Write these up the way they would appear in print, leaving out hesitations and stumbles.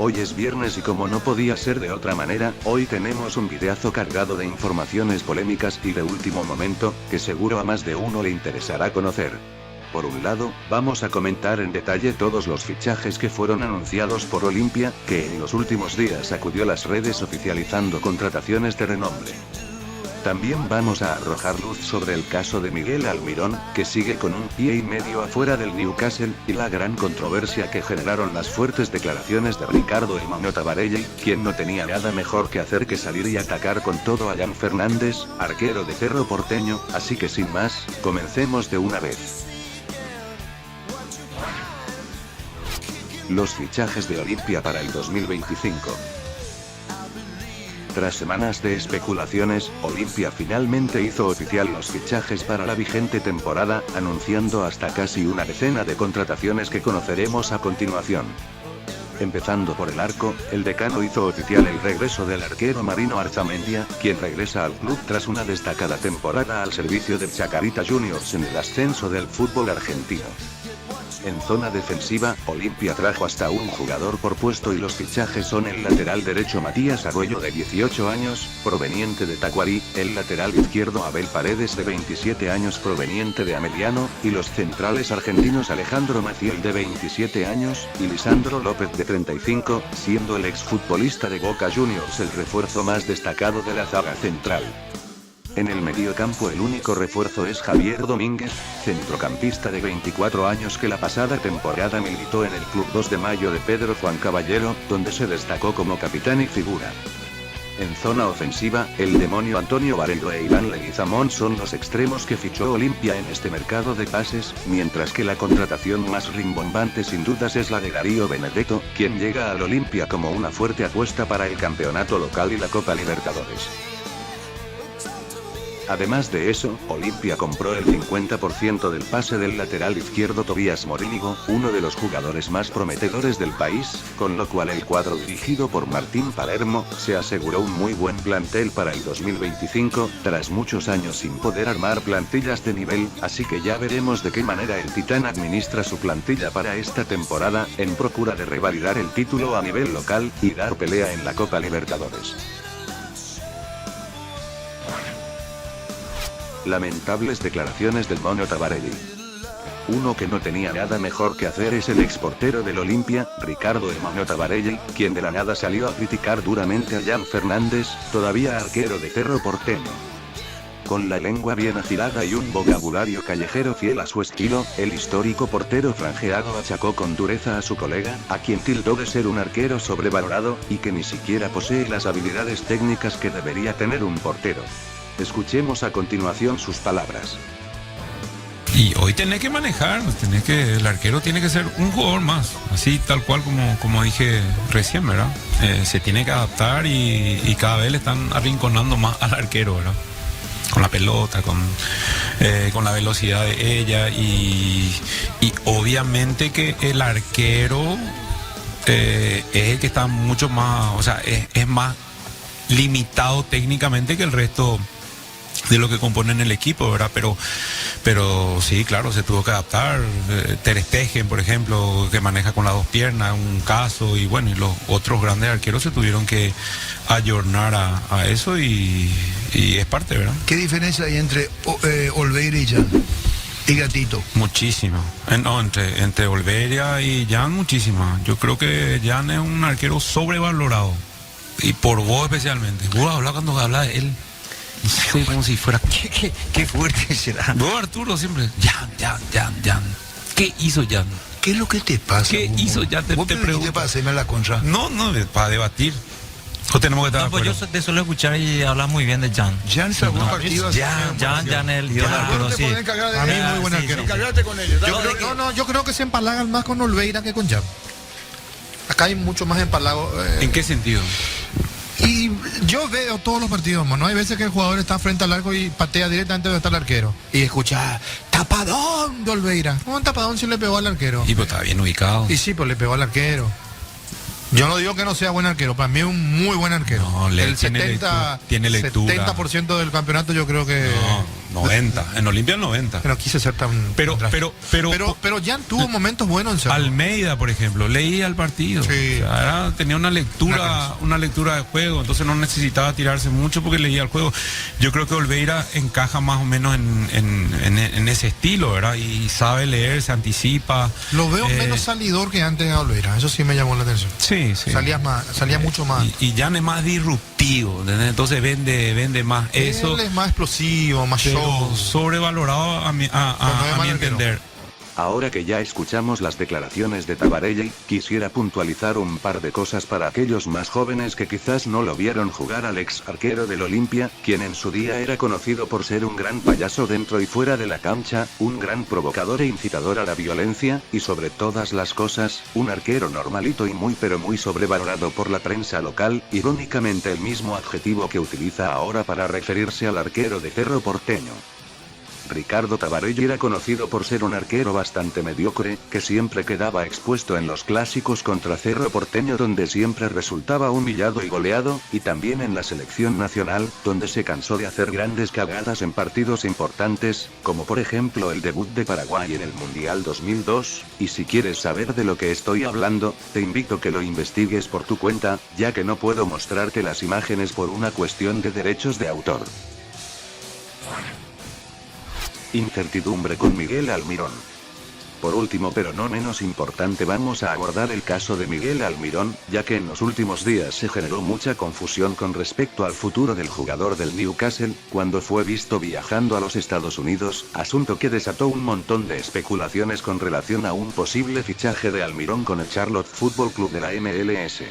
Hoy es viernes y como no podía ser de otra manera, hoy tenemos un videazo cargado de informaciones polémicas y de último momento, que seguro a más de uno le interesará conocer. Por un lado, vamos a comentar en detalle todos los fichajes que fueron anunciados por Olimpia, que en los últimos días sacudió las redes oficializando contrataciones de renombre. También vamos a arrojar luz sobre el caso de Miguel Almirón, que sigue con un pie y medio afuera del Newcastle, y la gran controversia que generaron las fuertes declaraciones de Ricardo El Moño Tabarelli, quien no tenía nada mejor que hacer que salir y atacar con todo a Jan Fernández, arquero de Cerro Porteño, así que sin más, comencemos de una vez. Los fichajes de Olimpia para el 2025. Tras semanas de especulaciones, Olimpia finalmente hizo oficial los fichajes para la vigente temporada, anunciando hasta casi una decena de contrataciones que conoceremos a continuación. Empezando por el arco, el decano hizo oficial el regreso del arquero Marino Arzamendia, quien regresa al club tras una destacada temporada al servicio del Chacarita Juniors en el ascenso del fútbol argentino. En zona defensiva, Olimpia trajo hasta un jugador por puesto y los fichajes son el lateral derecho Matías Arroyo de 18 años, proveniente de Tacuarí, el lateral izquierdo Abel Paredes de 27 años proveniente de Ameliano, y los centrales argentinos Alejandro Maciel de 27 años, y Lisandro López de 35, siendo el exfutbolista de Boca Juniors el refuerzo más destacado de la zaga central. En el mediocampo el único refuerzo es Javier Domínguez, centrocampista de 24 años que la pasada temporada militó en el Club 2 de Mayo de Pedro Juan Caballero, donde se destacó como capitán y figura. En zona ofensiva, el demonio Antonio Varello e Iván Leguizamón son los extremos que fichó Olimpia en este mercado de pases, mientras que la contratación más rimbombante sin dudas es la de Darío Benedetto, quien llega al Olimpia como una fuerte apuesta para el campeonato local y la Copa Libertadores. Además de eso, Olimpia compró el 50% del pase del lateral izquierdo Tobías Morínigo, uno de los jugadores más prometedores del país, con lo cual el cuadro dirigido por Martín Palermo, se aseguró un muy buen plantel para el 2025, tras muchos años sin poder armar plantillas de nivel, así que ya veremos de qué manera el Titán administra su plantilla para esta temporada, en procura de revalidar el título a nivel local, y dar pelea en la Copa Libertadores. Lamentables declaraciones del Moño Tabarelli. Uno que no tenía nada mejor que hacer es el exportero del Olimpia, Ricardo El Moño Tabarelli, quien de la nada salió a criticar duramente a Jan Fernández, todavía arquero de Cerro Porteño. Con la lengua bien afilada y un vocabulario callejero fiel a su estilo, el histórico portero franjeado achacó con dureza a su colega, a quien tildó de ser un arquero sobrevalorado, y que ni siquiera posee las habilidades técnicas que debería tener un portero. Escuchemos a continuación sus palabras. Y hoy tenés que manejar, el arquero tiene que ser un jugador más, así tal cual como dije recién, ¿verdad? Se tiene que adaptar y cada vez le están arrinconando más al arquero, ¿verdad? Con la pelota, con la velocidad de ella y obviamente que el arquero es el que está mucho más, o sea, es más limitado técnicamente que el resto de lo que componen el equipo, ¿verdad? Pero sí, claro, se tuvo que adaptar. Ter Stegen, por ejemplo, que maneja con las dos piernas, un caso, y bueno, y los otros grandes arqueros se tuvieron que ayornar a eso y es parte, ¿verdad? ¿Qué diferencia hay entre Olveira y Jan? Y Gatito. Muchísima. No, entre Olveira y Jan, muchísima. Yo creo que Jan es un arquero sobrevalorado. Y por vos especialmente. Vos hablás cuando hablas de él. No sé, como si fuera... Qué fuerte será. Vos, Arturo, siempre... Jan. ¿Qué hizo Jan? ¿Qué es lo que te pasa? ¿Qué hizo Jan? Te pregunto. ¿Para hacerme la contra? No, para debatir. O tenemos que estar pues yo te suelo escuchar y hablas muy bien de Jan. Jan se algún partido. Jan, el ídolo, sí. A mí muy buen arquero. Encargate con ellos. Yo creo que se empalagan más con Olveira que con Jan. Acá hay mucho más empalago. ¿En qué sentido? Y yo veo todos los partidos, ¿no? Hay veces que el jugador está frente al arco y patea directamente donde está el arquero. Y escucha, tapadón de Olveira. Un tapadón si le pegó al arquero. Y pues está bien ubicado. Y sí, pues le pegó al arquero. Yo no digo que no sea buen arquero, para mí es un muy buen arquero. No, el 70% del campeonato yo creo que 90. En Olimpia el 90. No quise ser tan... Pero Jan tuvo momentos buenos en Cerro. Almeida, por ejemplo, leía el partido. Sí. O sea, tenía una lectura de juego, entonces no necesitaba tirarse mucho porque leía el juego. Yo creo que Olveira encaja más o menos en ese estilo, ¿verdad? Y sabe leer, se anticipa. Lo veo menos salidor que antes de Olveira, eso sí me llamó la atención. Sí, sí. Salía mucho más. Y Jan es más disruptivo, ¿entendés? Entonces vende más eso. Él es más explosivo, más show. Sobrevalorado a mi entender. Ahora que ya escuchamos las declaraciones de Tabarelli, quisiera puntualizar un par de cosas para aquellos más jóvenes que quizás no lo vieron jugar al ex arquero del Olimpia, quien en su día era conocido por ser un gran payaso dentro y fuera de la cancha, un gran provocador e incitador a la violencia, y sobre todas las cosas, un arquero normalito y muy sobrevalorado por la prensa local, irónicamente el mismo adjetivo que utiliza ahora para referirse al arquero de Cerro Porteño. Ricardo Tabarelli era conocido por ser un arquero bastante mediocre, que siempre quedaba expuesto en los clásicos contra Cerro Porteño donde siempre resultaba humillado y goleado, y también en la selección nacional, donde se cansó de hacer grandes cagadas en partidos importantes, como por ejemplo el debut de Paraguay en el Mundial 2002, y si quieres saber de lo que estoy hablando, te invito a que lo investigues por tu cuenta, ya que no puedo mostrarte las imágenes por una cuestión de derechos de autor. Incertidumbre con Miguel Almirón. Por último pero no menos importante vamos a abordar el caso de Miguel Almirón, ya que en los últimos días se generó mucha confusión con respecto al futuro del jugador del Newcastle, cuando fue visto viajando a los Estados Unidos, asunto que desató un montón de especulaciones con relación a un posible fichaje de Almirón con el Charlotte Football Club de la MLS.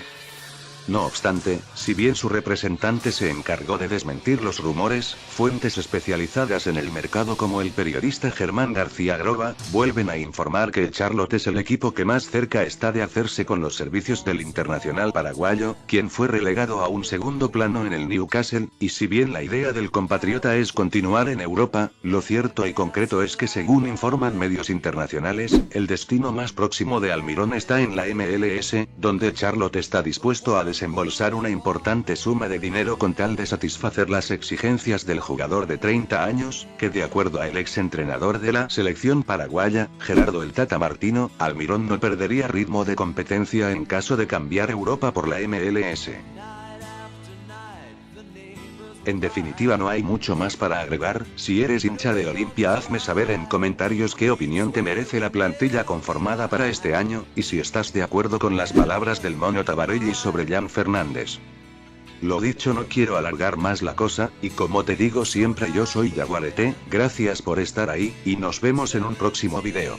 No obstante, si bien su representante se encargó de desmentir los rumores, fuentes especializadas en el mercado como el periodista Germán García Groba, vuelven a informar que el Charlotte es el equipo que más cerca está de hacerse con los servicios del internacional paraguayo, quien fue relegado a un segundo plano en el Newcastle, y si bien la idea del compatriota es continuar en Europa, lo cierto y concreto es que según informan medios internacionales, el destino más próximo de Almirón está en la MLS, donde Charlotte está dispuesto a desembolsar una importante suma de dinero con tal de satisfacer las exigencias del jugador de 30 años, que de acuerdo al ex entrenador de la selección paraguaya, Gerardo el Tata Martino, Almirón no perdería ritmo de competencia en caso de cambiar Europa por la MLS. En definitiva no hay mucho más para agregar, si eres hincha de Olimpia hazme saber en comentarios qué opinión te merece la plantilla conformada para este año, y si estás de acuerdo con las palabras del Mono Tabarelli sobre Jan Fernández. Lo dicho, no quiero alargar más la cosa, y como te digo siempre yo soy Jaguarete, gracias por estar ahí, y nos vemos en un próximo video.